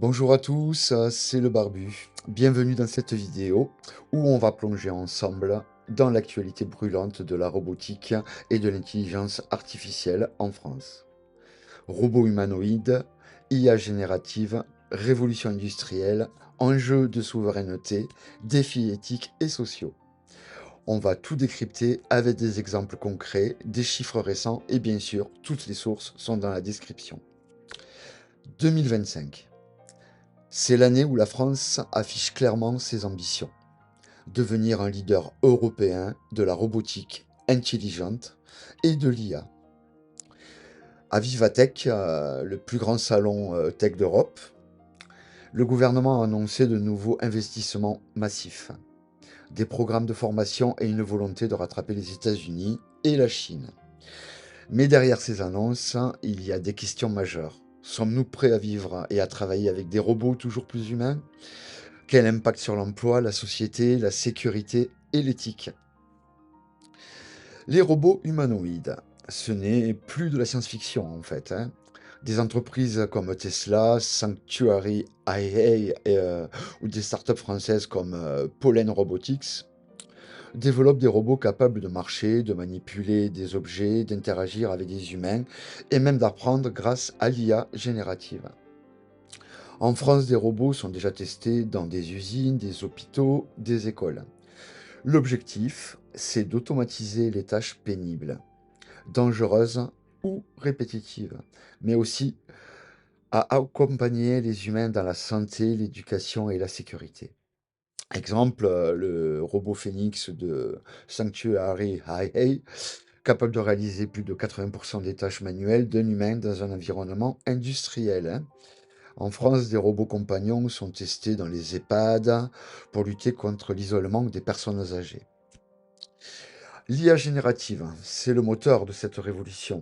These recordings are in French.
Bonjour à tous, c'est le Barbu. Bienvenue dans cette vidéo où on va plonger ensemble dans l'actualité brûlante de la robotique et de l'intelligence artificielle en France. Robots humanoïdes, IA générative, révolution industrielle, enjeux de souveraineté, défis éthiques et sociaux. On va tout décrypter avec des exemples concrets, des chiffres récents et bien sûr, toutes les sources sont dans la description. 2025. C'est l'année où la France affiche clairement ses ambitions. Devenir un leader européen de la robotique intelligente et de l'IA. À Vivatech, le plus grand salon tech d'Europe, le gouvernement a annoncé de nouveaux investissements massifs, des programmes de formation et une volonté de rattraper les États-Unis et la Chine. Mais derrière ces annonces, il y a des questions majeures. Sommes-nous prêts à vivre et à travailler avec des robots toujours plus humains? Quel impact sur l'emploi, la société, la sécurité et l'éthique? Les robots humanoïdes, ce n'est plus de la science-fiction en fait, hein. Des entreprises comme Tesla, Sanctuary AI ou des startups françaises comme Pollen Robotics développent des robots capables de marcher, de manipuler des objets, d'interagir avec des humains et même d'apprendre grâce à l'IA générative. En France, des robots sont déjà testés dans des usines, des hôpitaux, des écoles. L'objectif, c'est d'automatiser les tâches pénibles, dangereuses ou répétitives, mais aussi à accompagner les humains dans la santé, l'éducation et la sécurité. Exemple, le robot Phoenix de Sanctuary AI, capable de réaliser plus de 80% des tâches manuelles d'un humain dans un environnement industriel, hein. En France, des robots compagnons sont testés dans les EHPAD pour lutter contre l'isolement des personnes âgées. L'IA générative, c'est le moteur de cette révolution.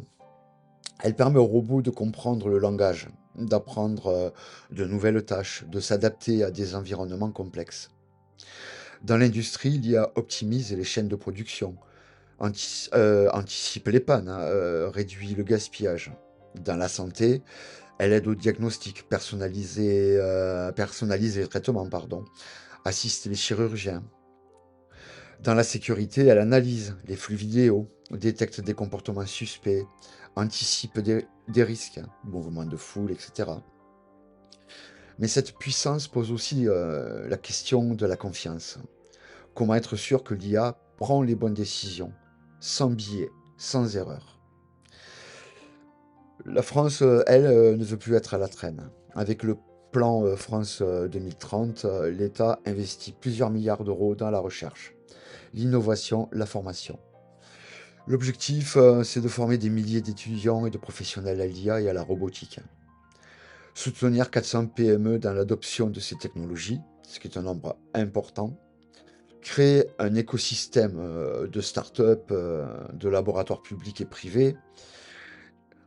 Elle permet aux robots de comprendre le langage, d'apprendre de nouvelles tâches, de s'adapter à des environnements complexes. Dans l'industrie, l'IA optimise les chaînes de production, anticipe les pannes, hein, réduit le gaspillage. Dans la santé, elle aide au diagnostic, personnalise les traitements, pardon, assiste les chirurgiens. Dans la sécurité, elle analyse les flux vidéo, détecte des comportements suspects, anticipe des risques, mouvements de foule, etc. Mais cette puissance pose aussi la question de la confiance. Comment être sûr que l'IA prend les bonnes décisions, sans biais, sans erreur? La France, elle, ne veut plus être à la traîne. Avec le plan France 2030, l'État investit plusieurs milliards d'euros dans la recherche, l'innovation, la formation. L'objectif, c'est de former des milliers d'étudiants et de professionnels à l'IA et à la robotique. Soutenir 400 PME dans l'adoption de ces technologies, ce qui est un nombre important. Créer un écosystème de start-up, de laboratoires publics et privés,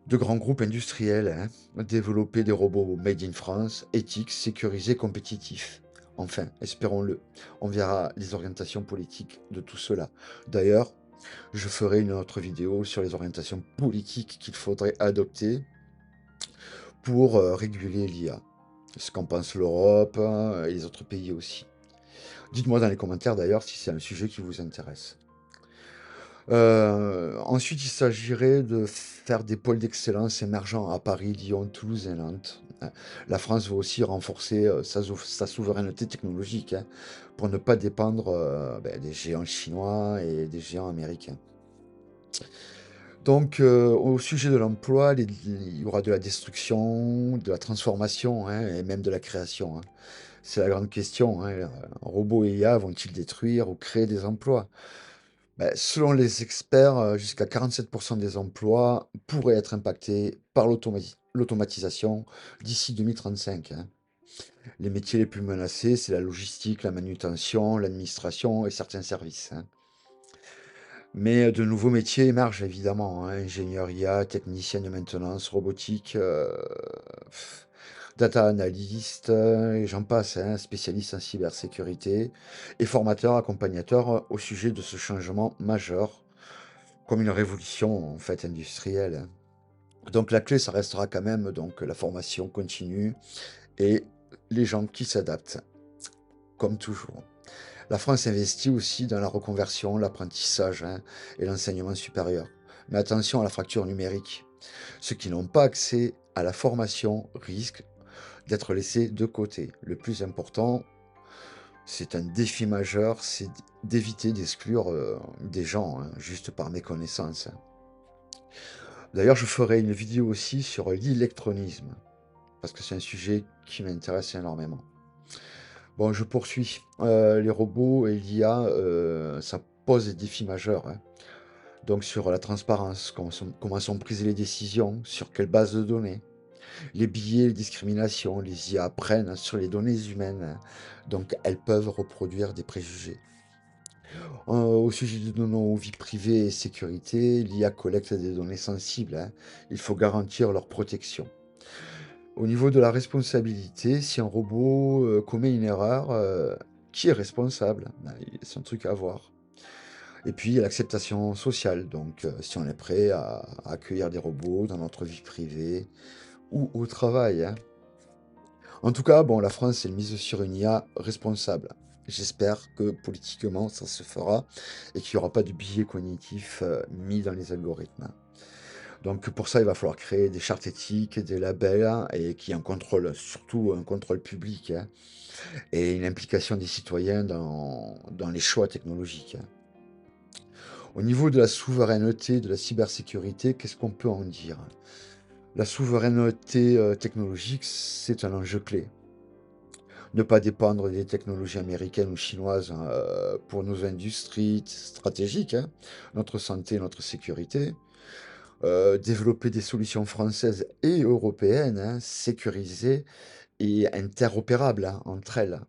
de grands groupes industriels, hein. Développer des robots made in France, éthiques, sécurisés, compétitifs. Enfin, espérons-le, on verra les orientations politiques de tout cela. D'ailleurs, je ferai une autre vidéo sur les orientations politiques qu'il faudrait adopter pour réguler l'IA. Ce qu'en pense l'Europe et les autres pays aussi. Dites-moi dans les commentaires d'ailleurs si c'est un sujet qui vous intéresse. Ensuite, il s'agirait de faire des pôles d'excellence émergents à Paris, Lyon, Toulouse et Nantes. La France veut aussi renforcer sa souveraineté technologique, hein, pour ne pas dépendre des géants chinois et des géants américains. Donc, au sujet de l'emploi, il y aura de la destruction, de la transformation, hein, et même de la création, hein. C'est la grande question, hein. Robots et IA vont-ils détruire ou créer des emplois? Ben, selon les experts, jusqu'à 47% des emplois pourraient être impactés par l'automatisation d'ici 2035, hein. Les métiers les plus menacés, c'est la logistique, la manutention, l'administration et certains services, hein. Mais de nouveaux métiers émergent évidemment, hein, ingénieur IA, technicien de maintenance, robotique, data analyst, et j'en passe, hein, spécialiste en cybersécurité et formateur, accompagnateur au sujet de ce changement majeur, comme une révolution en fait industrielle, hein. Donc la clé, ça restera quand même donc la formation continue et les gens qui s'adaptent, comme toujours. La France investit aussi dans la reconversion, l'apprentissage, hein, et l'enseignement supérieur. Mais attention à la fracture numérique. Ceux qui n'ont pas accès à la formation risquent d'être laissés de côté. Le plus important, c'est un défi majeur, c'est d'éviter d'exclure des gens, hein, juste par méconnaissance. D'ailleurs, je ferai une vidéo aussi sur l'électronisme, parce que c'est un sujet qui m'intéresse énormément. Bon, je poursuis. Les robots et l'IA, ça pose des défis majeurs, hein. Donc sur la transparence, comment sont prises les décisions, sur quelle base de données. Les biais, les discriminations, les IA apprennent sur les données humaines, hein. Donc elles peuvent reproduire des préjugés. Au sujet de nos vies privées et sécurité, l'IA collecte des données sensibles, hein. Il faut garantir leur protection. Au niveau de la responsabilité, si un robot commet une erreur, qui est responsable? Ben, c'est un truc à voir. Et puis, il y a l'acceptation sociale. Donc, si on est prêt à accueillir des robots dans notre vie privée ou au travail, hein. En tout cas, bon, la France est mise sur une IA responsable. J'espère que politiquement, ça se fera et qu'il n'y aura pas de biais cognitifs mis dans les algorithmes. Donc pour ça, il va falloir créer des chartes éthiques, des labels, hein, et qui un contrôle, surtout un contrôle public, hein, et une implication des citoyens dans les choix technologiques, hein. Au niveau de la souveraineté, de la cybersécurité, qu'est-ce qu'on peut en dire? La souveraineté technologique, c'est un enjeu clé. Ne pas dépendre des technologies américaines ou chinoises, hein, pour nos industries stratégiques, hein, notre santé, notre sécurité. Développer des solutions françaises et européennes, hein, sécurisées et interopérables, hein, entre elles.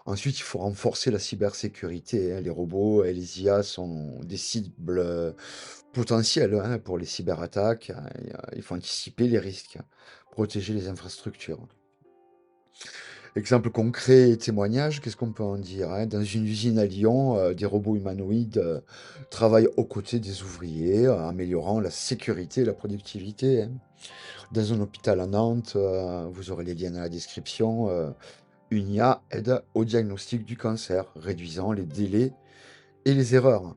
Ensuite, il faut renforcer la cybersécurité, hein. Les robots et les IA sont des cibles potentielles, hein, pour les cyberattaques, hein, et, il faut anticiper les risques, hein, protéger les infrastructures. Exemple concret et témoignage, qu'est-ce qu'on peut en dire, hein? Dans une usine à Lyon, des robots humanoïdes travaillent aux côtés des ouvriers, améliorant la sécurité et la productivité, hein. Dans un hôpital à Nantes, vous aurez les liens dans la description, une IA aide au diagnostic du cancer, réduisant les délais et les erreurs,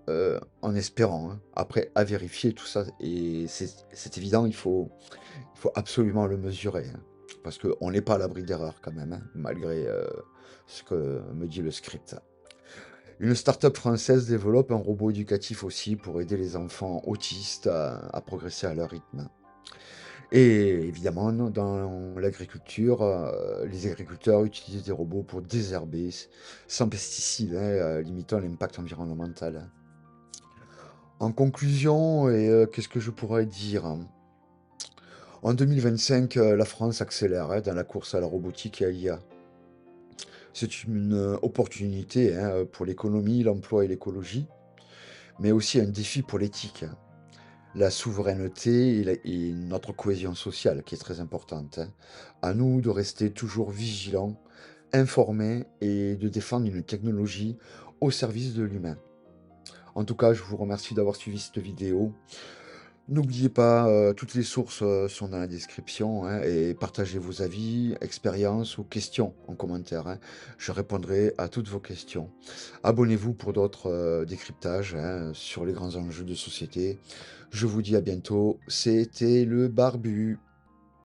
en espérant, hein. Après, à vérifier tout ça et c'est évident, il faut absolument le mesurer, hein, parce qu'on n'est pas à l'abri d'erreurs quand même, hein, malgré, ce que me dit le script. Une start-up française développe un robot éducatif aussi pour aider les enfants autistes à progresser à leur rythme. Et évidemment, dans l'agriculture, les agriculteurs utilisent des robots pour désherber sans pesticides, hein, limitant l'impact environnemental. En conclusion, qu'est-ce que je pourrais dire? En 2025, la France accélère, hein, dans la course à la robotique et à l'IA. C'est une opportunité, hein, pour l'économie, l'emploi et l'écologie, mais aussi un défi pour l'éthique, hein. La souveraineté et notre cohésion sociale qui est très importante, hein. À nous de rester toujours vigilants, informés et de défendre une technologie au service de l'humain. En tout cas, je vous remercie d'avoir suivi cette vidéo. N'oubliez pas, toutes les sources, sont dans la description, hein, et partagez vos avis, expériences ou questions en commentaire, hein. Je répondrai à toutes vos questions. Abonnez-vous pour d'autres, décryptages, hein, sur les grands enjeux de société. Je vous dis à bientôt. C'était le Barbu.